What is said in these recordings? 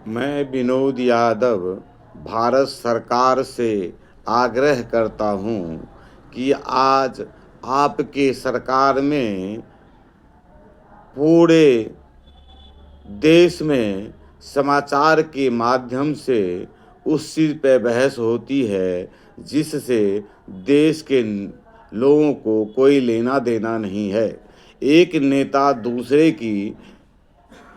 मैं विनोद यादव भारत सरकार से आग्रह करता हूँ कि आज आपके सरकार में पूरे देश में समाचार के माध्यम से उस चीज़ पे बहस होती है जिससे देश के लोगों को कोई लेना देना नहीं है। एक नेता दूसरे की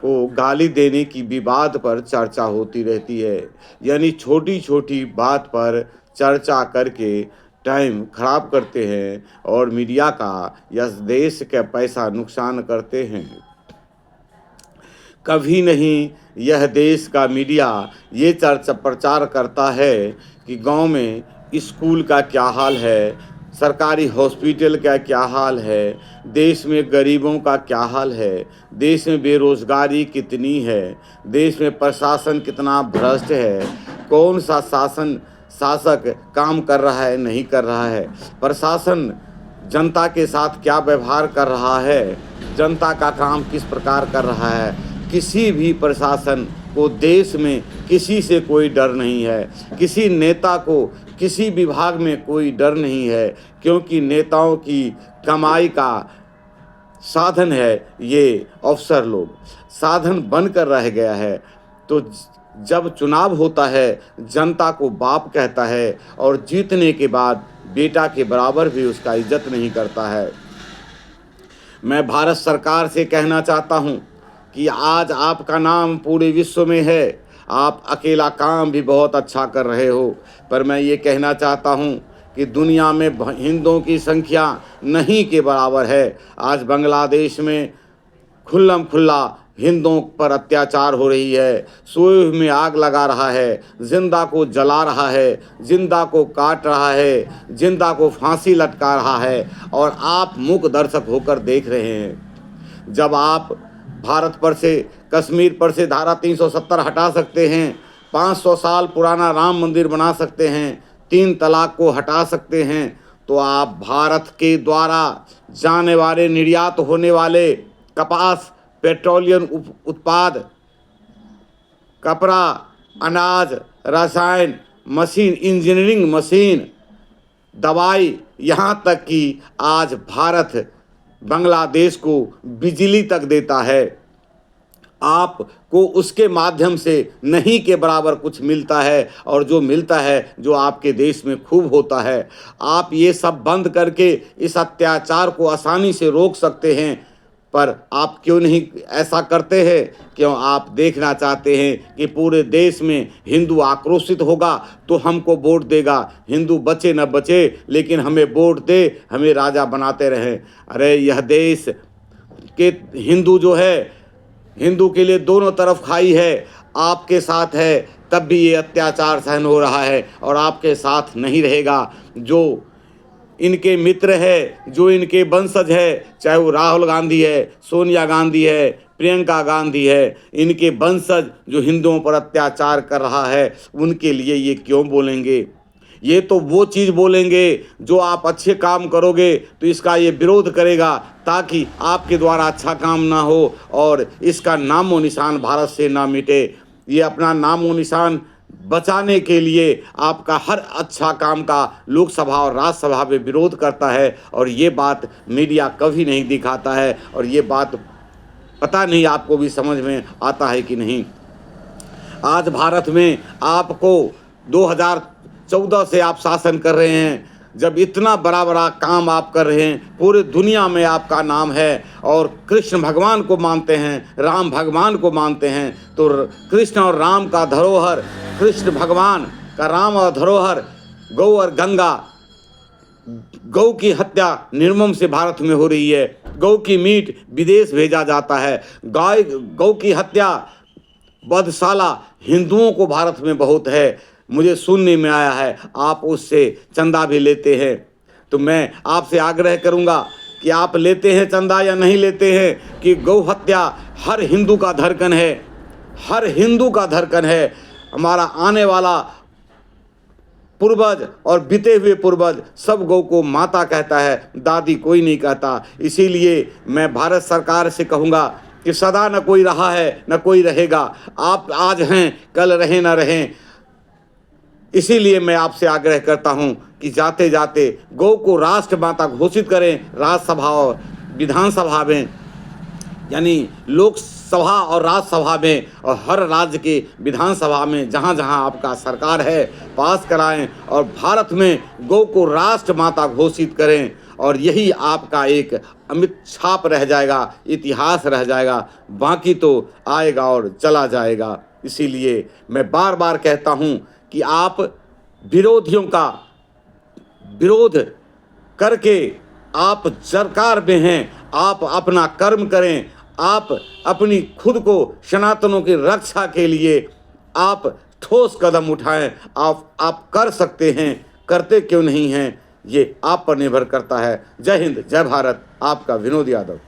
को गाली देने की विवाद पर चर्चा होती रहती है, यानी छोटी छोटी बात पर चर्चा करके टाइम खराब करते हैं और मीडिया का या देश का पैसा नुकसान करते हैं। कभी नहीं यह देश का मीडिया ये चर्चा प्रचार करता है कि गांव में स्कूल का क्या हाल है, सरकारी हॉस्पिटल का क्या हाल है, देश में गरीबों का क्या हाल है, देश में बेरोजगारी कितनी है, देश में प्रशासन कितना भ्रष्ट है, कौन सा शासक काम कर रहा है नहीं कर रहा है, प्रशासन जनता के साथ क्या व्यवहार कर रहा है, जनता का काम किस प्रकार कर रहा है। किसी भी प्रशासन को देश में किसी से कोई डर नहीं है, किसी नेता को किसी विभाग में कोई डर नहीं है, क्योंकि नेताओं की कमाई का साधन है ये अफसर लोग, साधन बनकर रह गया है। तो जब चुनाव होता है जनता को बाप कहता है और जीतने के बाद बेटा के बराबर भी उसका इज्जत नहीं करता है। मैं भारत सरकार से कहना चाहता हूँ कि आज आपका नाम पूरे विश्व में है, आप अकेला काम भी बहुत अच्छा कर रहे हो, पर मैं ये कहना चाहता हूँ कि दुनिया में हिंदुओं की संख्या नहीं के बराबर है। आज बांग्लादेश में खुल्लम खुल्ला हिंदुओं पर अत्याचार हो रही है, सोए में आग लगा रहा है, जिंदा को जला रहा है, जिंदा को काट रहा है, जिंदा को फांसी लटका रहा है, और आप मूक दर्शक होकर देख रहे हैं। जब आप भारत पर से कश्मीर पर से धारा 370 हटा सकते हैं, 500 साल पुराना राम मंदिर बना सकते हैं, 3 तलाक को हटा सकते हैं, तो आप भारत के द्वारा जाने वाले निर्यात होने वाले कपास, पेट्रोलियम उत्पाद, कपड़ा, अनाज, रसायन, मशीन, इंजीनियरिंग मशीन, दवाई, यहाँ तक कि आज भारत बांग्लादेश को बिजली तक देता है, आपको उसके माध्यम से नहीं के बराबर कुछ मिलता है, और जो मिलता है जो आपके देश में खूब होता है। आप ये सब बंद करके इस अत्याचार को आसानी से रोक सकते हैं, पर आप क्यों नहीं ऐसा करते हैं? क्यों आप देखना चाहते हैं कि पूरे देश में हिंदू आक्रोशित होगा तो हमको वोट देगा, हिंदू बचे न बचे लेकिन हमें वोट दे, हमें राजा बनाते रहें। अरे यह देश के हिंदू जो है, हिंदू के लिए दोनों तरफ खाई है, आपके साथ है तब भी ये अत्याचार सहन हो रहा है और आपके साथ नहीं रहेगा। जो इनके मित्र है, जो इनके वंशज है, चाहे वो राहुल गांधी है, सोनिया गांधी है, प्रियंका गांधी है, इनके वंशज जो हिंदुओं पर अत्याचार कर रहा है, उनके लिए ये क्यों बोलेंगे? ये तो वो चीज़ बोलेंगे जो आप अच्छे काम करोगे तो इसका ये विरोध करेगा, ताकि आपके द्वारा अच्छा काम ना हो और इसका नामो निशान भारत से ना मिटे। ये अपना नामो निशान बचाने के लिए आपका हर अच्छा काम का लोकसभा और राज्यसभा में विरोध करता है, और ये बात मीडिया कभी नहीं दिखाता है, और ये बात पता नहीं आपको भी समझ में आता है कि नहीं। आज भारत में आपको 2014 से आप शासन कर रहे हैं, जब इतना बड़ा बड़ा काम आप कर रहे हैं, पूरे दुनिया में आपका नाम है, और कृष्ण भगवान को मानते हैं, राम भगवान को मानते हैं, तो कृष्ण और राम का धरोहर, कृष्ण भगवान का राम और धरोहर गौ और गंगा, गौ की हत्या निर्मम से भारत में हो रही है, गौ की मीट विदेश भेजा जाता है, गौ की हत्या बधशाला हिंदुओं को भारत में बहुत है, मुझे सुनने में आया है आप उससे चंदा भी लेते हैं। तो मैं आपसे आग्रह करूंगा कि आप लेते हैं चंदा या नहीं लेते हैं, कि गौ हत्या हर हिंदू का धड़कन है, हर हिंदू का धड़कन है। हमारा आने वाला पूर्वज और बीते हुए पूर्वज सब गौ को माता कहता है, दादी कोई नहीं कहता। इसीलिए मैं भारत सरकार से कहूँगा कि सदा न कोई रहा है न कोई रहेगा, आप आज हैं कल रहें न रहें। इसीलिए मैं आपसे आग्रह करता हूं कि जाते जाते गौ को राष्ट्र माता घोषित करें। राज्यसभा और विधानसभा में, यानी लोकसभा और राज्यसभा में, और हर राज्य के विधानसभा में जहाँ जहाँ आपका सरकार है पास कराएं और भारत में गौ को राष्ट्र माता घोषित करें। और यही आपका एक अमिट छाप रह जाएगा, इतिहास रह जाएगा, बाकी तो आएगा और चला जाएगा। इसीलिए मैं बार बार कहता हूँ कि आप विरोधियों का विरोध करके आप सरकार में हैं, आप अपना कर्म करें, आप अपनी खुद को सनातनों की रक्षा के लिए आप ठोस कदम उठाएं। आप कर सकते हैं, करते क्यों नहीं हैं, ये आप पर निर्भर करता है। जय हिंद, जय भारत, आपका विनोद यादव।